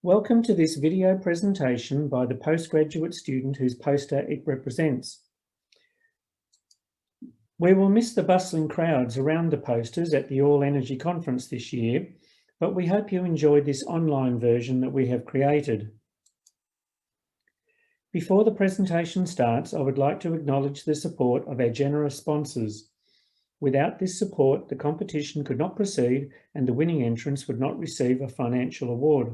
Welcome to this video presentation by the postgraduate student whose poster it represents. We will miss the bustling crowds around the posters at the All Energy Conference this year, but we hope you enjoyed this online version that we have created. Before the presentation starts, I would like to acknowledge the support of our generous sponsors. Without this support, the competition could not proceed and the winning entrants would not receive a financial award.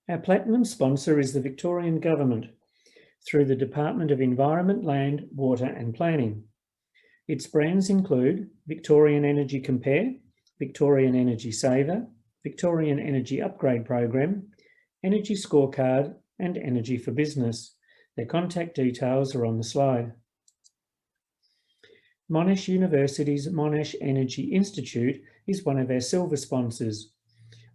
Our platinum sponsor is the Victorian Government through the Department of Environment, Land, Water and Planning. Its brands include Victorian Energy Compare, Victorian Energy Saver, Victorian Energy Upgrade Program, Energy Scorecard and Energy for Business. Their contact details are on the slide. Monash University's Monash Energy Institute is one of our silver sponsors.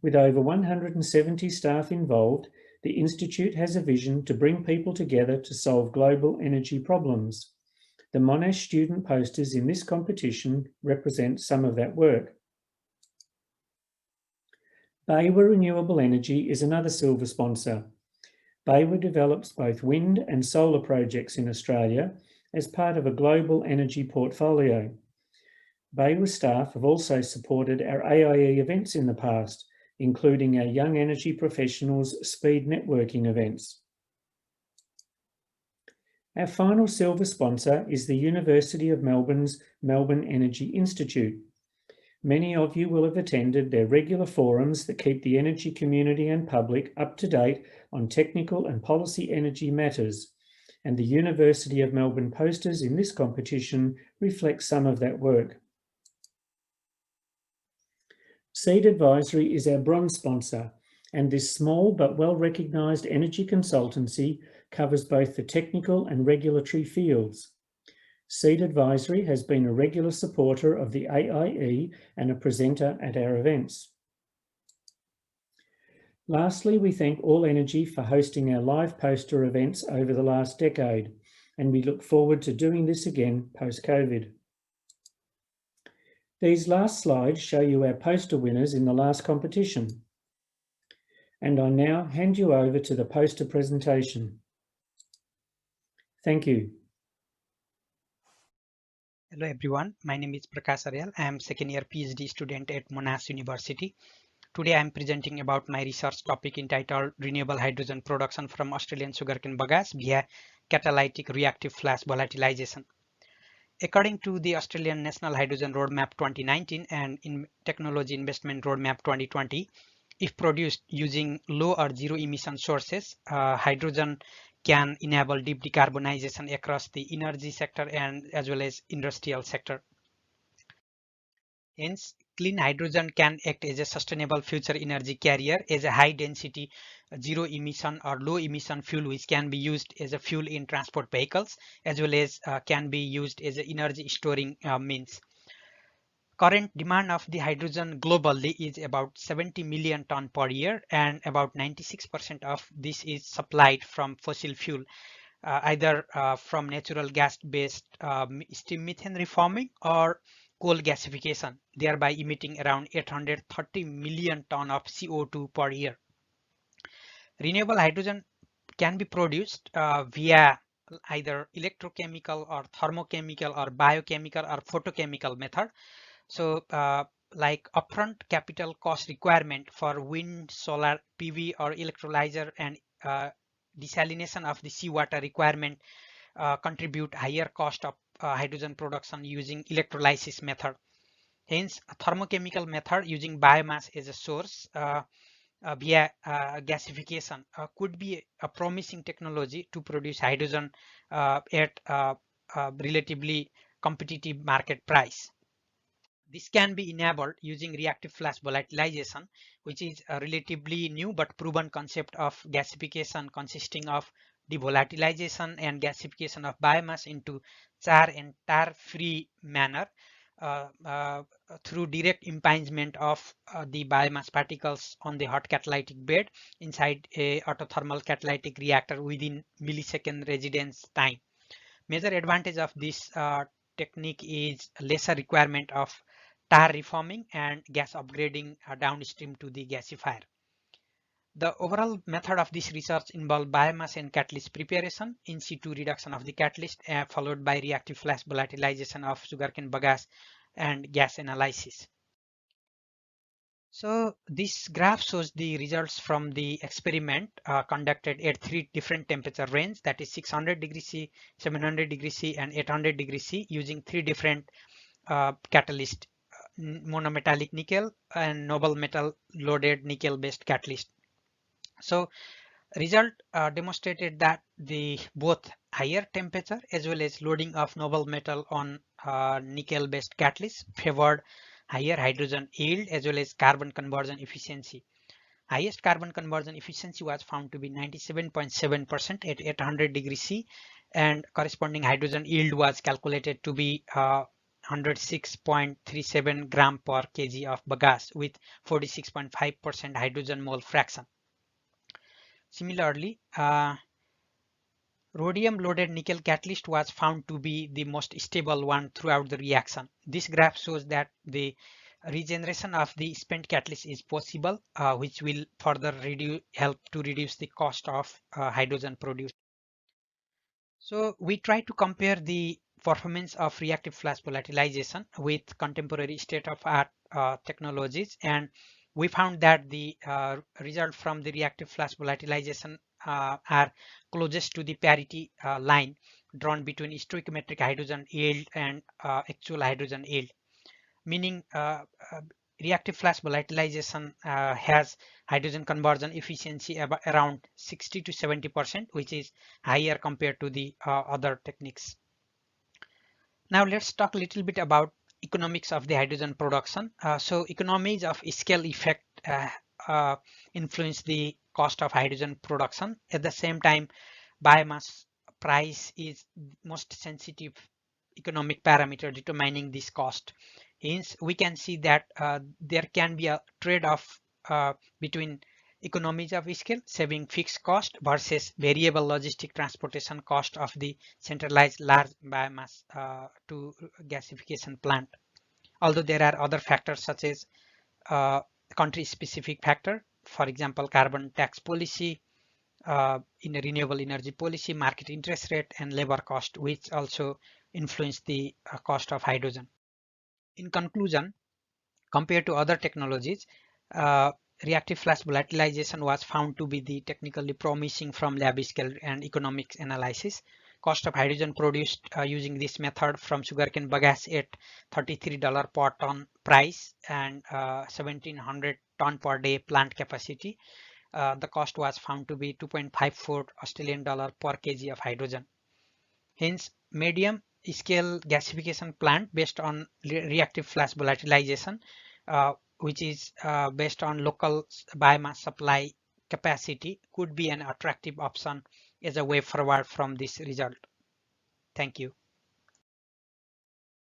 With over 170 staff involved, the Institute has a vision to bring people together to solve global energy problems. The Monash student posters in this competition represent some of that work. BayWa Renewable Energy is another silver sponsor. BayWa develops both wind and solar projects in Australia as part of a global energy portfolio. BayWa staff have also supported our AIE events in the past, including our Young Energy Professionals Speed Networking events. Our final silver sponsor is the University of Melbourne's Melbourne Energy Institute. Many of you will have attended their regular forums that keep the energy community and public up to date on technical and policy energy matters, and the University of Melbourne posters in this competition reflect some of that work. Seed Advisory is our bronze sponsor, and this small but well-recognised energy consultancy covers both the technical and regulatory fields. Seed Advisory has been a regular supporter of the AIE and a presenter at our events. Lastly, we thank All Energy for hosting our live poster events over the last decade, and we look forward to doing this again post-COVID. These last slides show you our poster winners in the last competition. And I now hand you over to the poster presentation. Thank you. Hello everyone, my name is Prakash Aryal. I am second year PhD student at Monash University. Today I am presenting about my research topic entitled Renewable Hydrogen Production from Australian Sugarcane Bagasse via Catalytic Reactive Flash Volatilisation. According to the Australian National Hydrogen Roadmap 2019 and in Technology Investment Roadmap 2020, if produced using low or zero emission sources, hydrogen can enable deep decarbonization across the energy sector and as well as industrial sector. Hence, clean hydrogen can act as a sustainable future energy carrier as a high density, zero emission or low emission fuel which can be used as a fuel in transport vehicles as well as can be used as an energy storing means. Current demand of the hydrogen globally is about 70 million ton per year, and about 96% of this is supplied from fossil fuel, either from natural gas based steam methane reforming or coal gasification, thereby emitting around 830 million ton of CO2 per year. Renewable hydrogen can be produced via either electrochemical or thermochemical or biochemical or photochemical method. So like upfront capital cost requirement for wind, solar, PV or electrolyzer and desalination of the seawater requirement contribute higher cost of hydrogen production using electrolysis method. Hence, a thermochemical method using biomass as a source via gasification could be a promising technology to produce hydrogen at relatively competitive market price. This can be enabled using reactive flash volatilization, which is a relatively new but proven concept of gasification consisting of the volatilization and gasification of biomass into char and tar free manner through direct impingement of the biomass particles on the hot catalytic bed inside a autothermal catalytic reactor within millisecond residence time. Major advantage of this technique is lesser requirement of tar reforming, and gas upgrading downstream to the gasifier. The overall method of this research involved biomass and catalyst preparation, in situ reduction of the catalyst, followed by reactive flash volatilization of sugarcane bagasse and gas analysis. So this graph shows the results from the experiment conducted at 3 different temperature range, that is 600 degrees C, 700 degrees C, and 800 degrees C, using 3 different catalyst: monometallic nickel and noble metal loaded nickel based catalyst. So result demonstrated that the both higher temperature as well as loading of noble metal on nickel based catalyst favored higher hydrogen yield as well as carbon conversion efficiency. Highest carbon conversion efficiency was found to be 97.7% at 800 degrees C, and corresponding hydrogen yield was calculated to be 106.37 gram per kg of bagasse with 46.5% hydrogen mole fraction. Similarly, rhodium loaded nickel catalyst was found to be the most stable one throughout the reaction. This graph shows that the regeneration of the spent catalyst is possible, which will further help to reduce the cost of hydrogen produced. So we try to compare the performance of reactive flash volatilization with contemporary state-of-art technologies, and we found that the result from the reactive flash volatilization are closest to the parity line drawn between stoichiometric hydrogen yield and actual hydrogen yield, meaning reactive flash volatilization has hydrogen conversion efficiency around 60 to 70%, which is higher compared to the other techniques. Now let's talk a little bit about economics of the hydrogen production. So economies of scale effect influence the cost of hydrogen production. At the same time, biomass price is most sensitive economic parameter determining this cost. Hence, we can see that there can be a trade-off between economies of scale, saving fixed cost, versus variable logistic transportation cost of the centralized large biomass to gasification plant. Although there are other factors such as country-specific factor, for example, carbon tax policy, in a renewable energy policy, market interest rate, and labor cost, which also influence the cost of hydrogen. In conclusion, compared to other technologies, reactive flash volatilization was found to be the technically promising from lab scale and economics analysis. Cost of hydrogen produced using this method from sugarcane bagasse at $33 per ton price and 1700 ton per day plant capacity. The cost was found to be 2.54 Australian dollar per kg of hydrogen. Hence, medium scale gasification plant based on reactive flash volatilization, which is based on local biomass supply capacity, could be an attractive option as a way forward from this result. Thank you.